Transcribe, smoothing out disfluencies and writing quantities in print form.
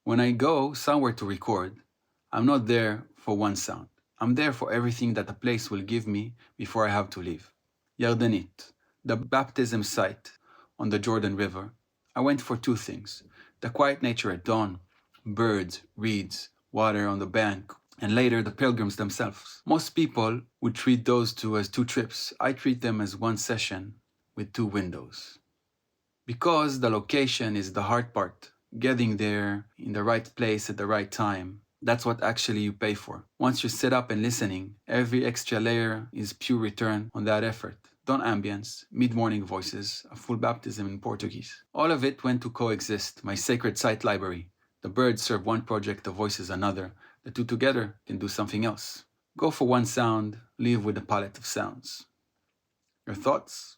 When I go somewhere to record, I'm not there for one sound. I'm there for everything that a place will give me before I have to leave. Yardenit, the baptism site on the Jordan River, I went for two things: the quiet nature at dawn, birds, reeds, water on the bank, and later the pilgrims themselves. Most people would treat those two as two trips. I treat them as one session with two windows. Because the location is the hard part, getting there in the right place at the right time, that's what actually you pay for. Once you sit up and listening, every extra layer is pure return on that effort. Dawn ambience, mid-morning voices, a full baptism in Portuguese. All of it went to coexist, my sacred site library. The birds serve one project, the voices another. The two together can do something else. Go for one sound, leave with a palette of sounds. Your thoughts?